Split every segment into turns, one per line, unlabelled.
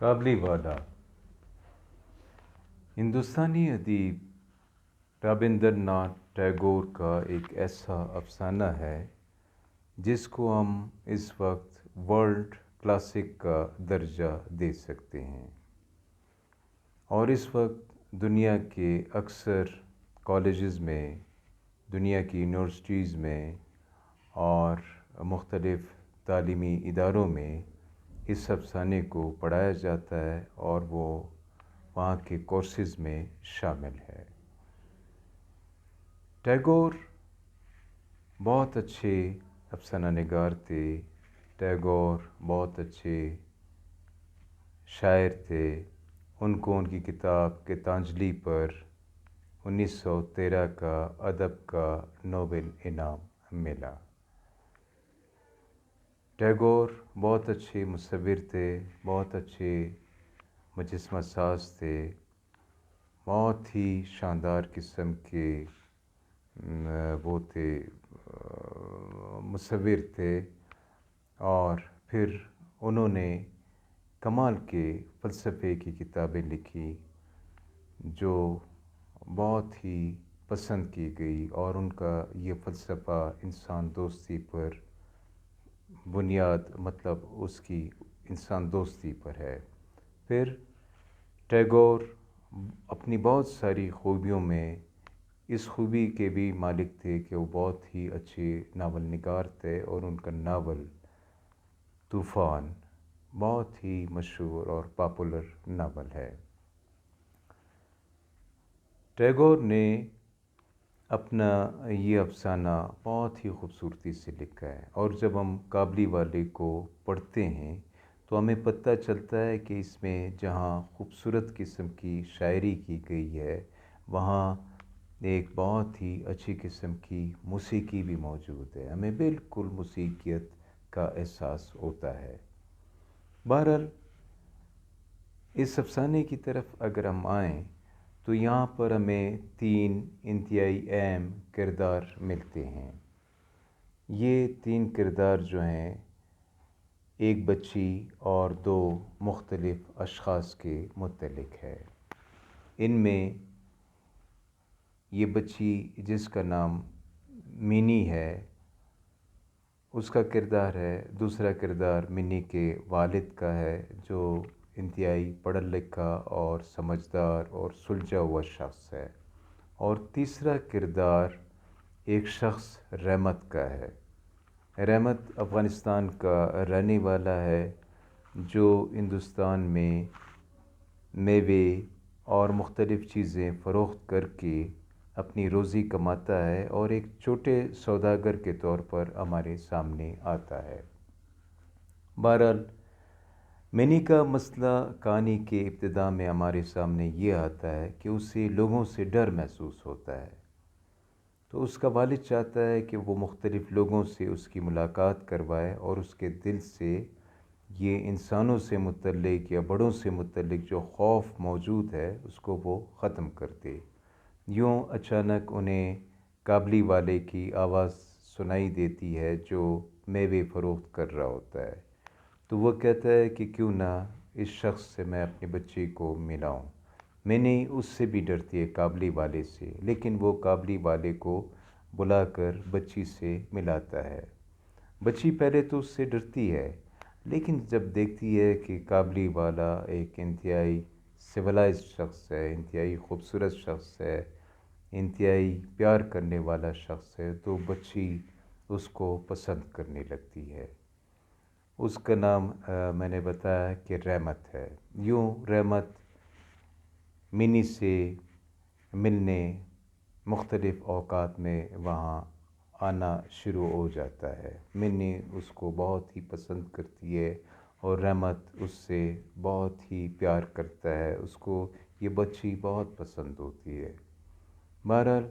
کابلی والا ہندوستانی ادیب رابندر ناتھ ٹیگور کا ایک ایسا افسانہ ہے جس کو ہم اس وقت ورلڈ کلاسک کا درجہ دے سکتے ہیں، اور اس وقت دنیا کے اکثر کالجز میں، دنیا کی یونیورسٹیز میں اور مختلف تعلیمی اداروں میں اس افسانے کو پڑھایا جاتا ہے اور وہ وہاں کے کورسز میں شامل ہے۔ ٹیگور بہت اچھے افسانہ نگار تھے، ٹیگور بہت اچھے شاعر تھے۔ ان کو ان کی کتاب گیتانجلی پر 1913 کا ادب کا نوبل انعام ملا۔ ٹیگور بہت اچھے مصور تھے، بہت اچھے مجسمہ ساز تھے، بہت ہی شاندار قسم کے وہ تھے، مصور تھے، اور پھر انہوں نے کمال کے فلسفے کی کتابیں لکھی جو بہت ہی پسند کی گئی، اور ان کا یہ فلسفہ انسان دوستی پر مطلب اس کی انسان دوستی پر ہے۔ پھر ٹیگور اپنی بہت ساری خوبیوں میں اس خوبی کے بھی مالک تھے کہ وہ بہت ہی اچھے ناول نگار تھے، اور ان کا ناول طوفان بہت ہی مشہور اور پاپولر ناول ہے۔ ٹیگور نے اپنا یہ افسانہ بہت ہی خوبصورتی سے لکھا ہے، اور جب ہم کابلی والے کو پڑھتے ہیں تو ہمیں پتہ چلتا ہے کہ اس میں جہاں خوبصورت قسم کی شاعری کی گئی ہے، وہاں ایک بہت ہی اچھی قسم کی موسیقی بھی موجود ہے، ہمیں بالکل موسیقیت کا احساس ہوتا ہے۔ بہرحال اس افسانے کی طرف اگر ہم آئیں تو یہاں پر ہمیں 3 انتہائی اہم کردار ملتے ہیں۔ یہ 3 کردار جو ہیں ایک بچی اور 2 مختلف اشخاص کے متعلق ہے۔ ان میں یہ بچی جس کا نام منی ہے، اس کا کردار ہے، دوسرا کردار منی کے والد کا ہے جو انتہائی پڑھا لکھا اور سمجھدار اور سلجھا ہوا شخص ہے، اور تیسرا کردار ایک شخص رحمت کا ہے۔ رحمت افغانستان کا رہنے والا ہے جو ہندوستان میں میوے اور مختلف چیزیں فروخت کر کے اپنی روزی کماتا ہے، اور ایک چھوٹے سوداگر کے طور پر ہمارے سامنے آتا ہے۔ بہرحال منی کا مسئلہ کہانی کے ابتدا میں ہمارے سامنے یہ آتا ہے کہ اسے لوگوں سے ڈر محسوس ہوتا ہے، تو اس کا والد چاہتا ہے کہ وہ مختلف لوگوں سے اس کی ملاقات کروائے اور اس کے دل سے یہ انسانوں سے متعلق یا بڑوں سے متعلق جو خوف موجود ہے اس کو وہ ختم کر دے۔ یوں اچانک انہیں کابلی والے کی آواز سنائی دیتی ہے جو میوے فروخت کر رہا ہوتا ہے، تو وہ کہتا ہے کہ کیوں نہ اس شخص سے میں اپنی بچی کو ملاؤں۔ میں نے اس سے بھی ڈرتی ہے، کابلی والے سے، لیکن وہ کابلی والے کو بلا کر بچی سے ملاتا ہے۔ بچی پہلے تو اس سے ڈرتی ہے، لیکن جب دیکھتی ہے کہ کابلی والا ایک انتہائی سویلائزڈ شخص ہے، انتہائی خوبصورت شخص ہے، انتہائی پیار کرنے والا شخص ہے، تو بچی اس کو پسند کرنے لگتی ہے۔ اس کا نام میں نے بتایا کہ رحمت ہے۔ یوں رحمت منی سے ملنے مختلف اوقات میں وہاں آنا شروع ہو جاتا ہے۔ منی اس کو بہت ہی پسند کرتی ہے اور رحمت اس سے بہت ہی پیار کرتا ہے، اس کو یہ بچی بہت پسند ہوتی ہے۔ بہرحال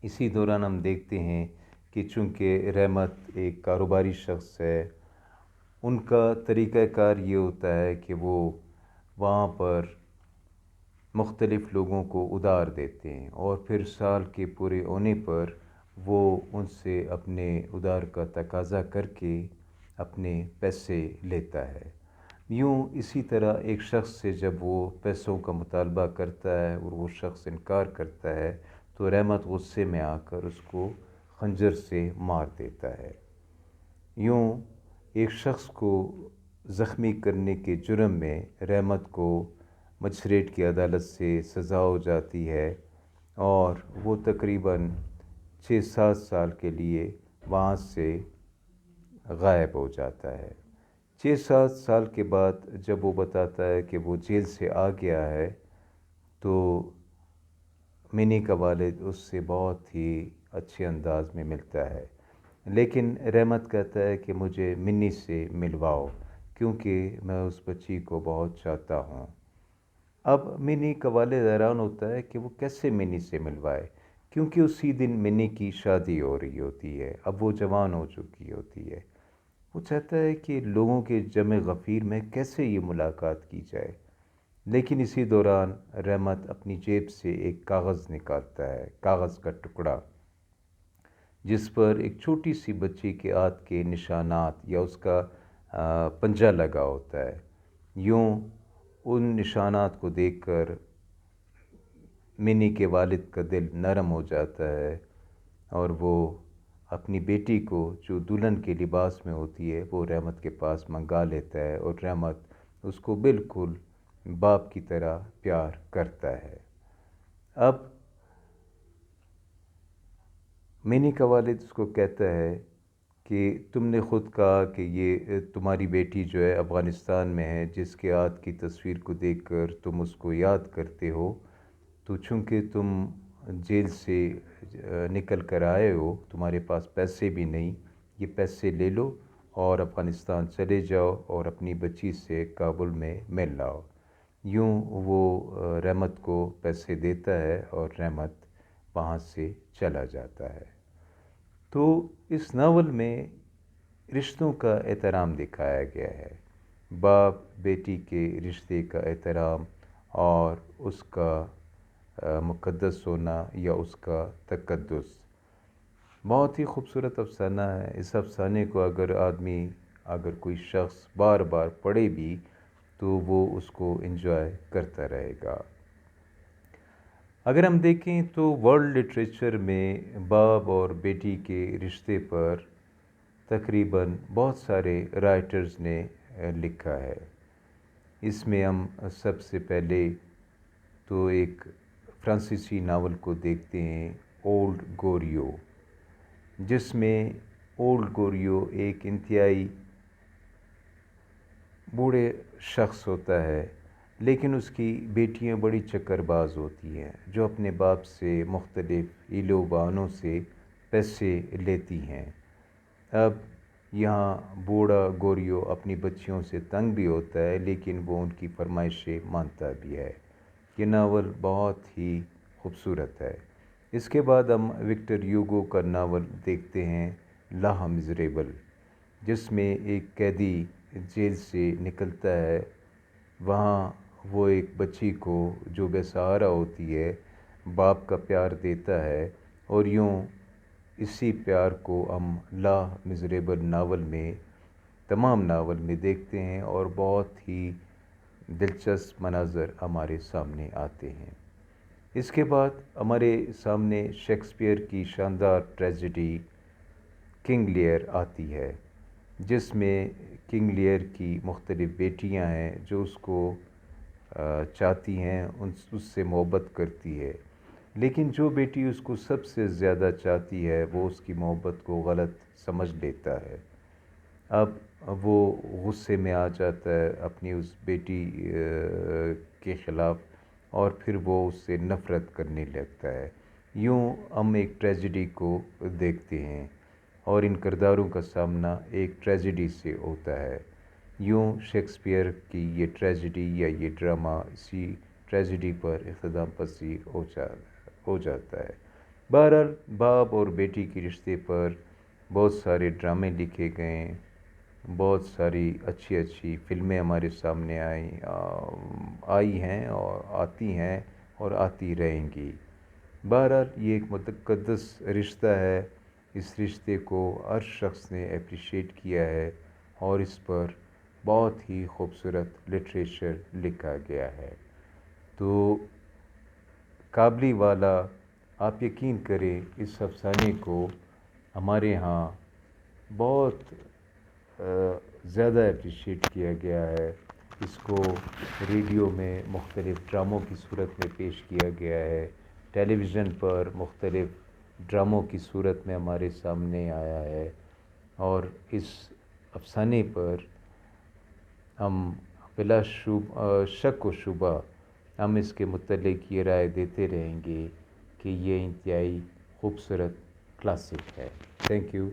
اسی دوران ہم دیکھتے ہیں کہ چونکہ رحمت ایک کاروباری شخص ہے، ان کا طریقہ کار یہ ہوتا ہے کہ وہ وہاں پر مختلف لوگوں کو ادھار دیتے ہیں، اور پھر سال کے پورے ہونے پر وہ ان سے اپنے ادھار کا تقاضا کر کے اپنے پیسے لیتا ہے۔ یوں اسی طرح ایک شخص سے جب وہ پیسوں کا مطالبہ کرتا ہے اور وہ شخص انکار کرتا ہے تو رحمت غصے میں آ کر اس کو خنجر سے مار دیتا ہے۔ یوں ایک شخص کو زخمی کرنے کے جرم میں رحمت کو مجسٹریٹ کی عدالت سے سزا ہو جاتی ہے اور وہ تقریباً 6-7 سال کے لیے وہاں سے غائب ہو جاتا ہے۔ 6-7 سال کے بعد جب وہ بتاتا ہے کہ وہ جیل سے آ گیا ہے تو منی کا والد اس سے بہت ہی اچھے انداز میں ملتا ہے، لیکن رحمت کہتا ہے کہ مجھے منی سے ملواؤ کیونکہ میں اس بچی کو بہت چاہتا ہوں۔ اب منی کا والد حیران ہوتا ہے کہ وہ کیسے منی سے ملوائے، کیونکہ اسی دن منی کی شادی ہو رہی ہوتی ہے، اب وہ جوان ہو چکی ہوتی ہے۔ وہ چاہتا ہے کہ لوگوں کے جمع غفیر میں کیسے یہ ملاقات کی جائے، لیکن اسی دوران رحمت اپنی جیب سے ایک کاغذ نکالتا ہے، کاغذ کا ٹکڑا، جس پر ایک چھوٹی سی بچی کے ہاتھ کے نشانات یا اس کا پنجہ لگا ہوتا ہے۔ یوں ان نشانات کو دیکھ کر منی کے والد کا دل نرم ہو جاتا ہے اور وہ اپنی بیٹی کو جو دلہن کے لباس میں ہوتی ہے وہ رحمت کے پاس منگا لیتا ہے اور رحمت اس کو بالکل باپ کی طرح پیار کرتا ہے۔ اب منی کا والد اس کو کہتا ہے کہ تم نے خود کہا کہ یہ تمہاری بیٹی جو ہے افغانستان میں ہے، جس کے ہاتھ کی تصویر کو دیکھ کر تم اس کو یاد کرتے ہو، تو چونکہ تم جیل سے نکل کر آئے ہو، تمہارے پاس پیسے بھی نہیں، یہ پیسے لے لو اور افغانستان چلے جاؤ اور اپنی بچی سے کابل میں مل لاؤ۔ یوں وہ رحمت کو پیسے دیتا ہے اور رحمت وہاں سے چلا جاتا ہے۔ تو اس ناول میں رشتوں کا احترام دکھایا گیا ہے، باپ بیٹی کے رشتے کا احترام اور اس کا مقدس ہونا یا اس کا تقدس۔ بہت ہی خوبصورت افسانہ ہے۔ اس افسانے کو اگر کوئی شخص بار بار پڑھے بھی تو وہ اس کو انجوائے کرتا رہے گا۔ اگر ہم دیکھیں تو ورلڈ لٹریچر میں باپ اور بیٹی کے رشتے پر تقریباً بہت سارے رائٹرز نے لکھا ہے۔ اس میں ہم سب سے پہلے تو ایک فرانسیسی ناول کو دیکھتے ہیں، اولڈ گوریو، جس میں اولڈ گوریو ایک انتہائی بوڑھے شخص ہوتا ہے، لیکن اس کی بیٹیاں بڑی چکر باز ہوتی ہیں جو اپنے باپ سے مختلف ہیلوں بہانوں سے پیسے لیتی ہیں۔ اب یہاں بوڑھا گوریو اپنی بچیوں سے تنگ بھی ہوتا ہے لیکن وہ ان کی فرمائشیں مانتا بھی ہے۔ یہ ناول بہت ہی خوبصورت ہے۔ اس کے بعد ہم وکٹر ہیوگو کا ناول دیکھتے ہیں، لا میزریبل، جس میں ایک قیدی جیل سے نکلتا ہے، وہاں وہ ایک بچی کو جو بے سہارا ہوتی ہے باپ کا پیار دیتا ہے اور یوں اسی پیار کو ہم لا میزریبل ناول میں تمام ناول میں دیکھتے ہیں اور بہت ہی دلچسپ مناظر ہمارے سامنے آتے ہیں۔ اس کے بعد ہمارے سامنے شیکسپیئر کی شاندار ٹریجڈی کنگ لیئر آتی ہے، جس میں کنگ لیئر کی مختلف بیٹیاں ہیں جو اس کو چاہتی ہیں، اس سے محبت کرتی ہے، لیکن جو بیٹی اس کو سب سے زیادہ چاہتی ہے وہ اس کی محبت کو غلط سمجھ لیتا ہے۔ اب وہ غصے میں آ جاتا ہے اپنی اس بیٹی کے خلاف اور پھر وہ اس سے نفرت کرنے لگتا ہے۔ یوں ہم ایک ٹریجڈی کو دیکھتے ہیں اور ان کرداروں کا سامنا ایک ٹریجڈی سے ہوتا ہے۔ یوں شیکسپیئر کی یہ ٹریجڈی یا یہ ڈرامہ اسی ٹریجڈی پر اختتام پذیر ہو جاتا ہے۔ بہرحال باپ اور بیٹی کے رشتے پر بہت سارے ڈرامے لکھے گئے ہیں، بہت ساری اچھی اچھی فلمیں ہمارے سامنے آئی ہیں اور آتی ہیں اور آتی رہیں گی۔ بہرحال یہ ایک مقدس رشتہ ہے، اس رشتے کو ہر شخص نے اپریشیٹ کیا ہے اور اس پر بہت ہی خوبصورت لٹریچر لکھا گیا ہے۔ تو کابلی والا، آپ یقین کریں اس افسانے کو ہمارے ہاں بہت زیادہ اپریشیٹ کیا گیا ہے۔ اس کو ریڈیو میں مختلف ڈراموں کی صورت میں پیش کیا گیا ہے، ٹیلی ویژن پر مختلف ڈراموں کی صورت میں ہمارے سامنے آیا ہے، اور اس افسانے پر ہم بلا شک و شبہ ہم اس کے متعلق یہ رائے دیتے رہیں گے کہ یہ انتہائی خوبصورت کلاسک ہے۔ Thank you.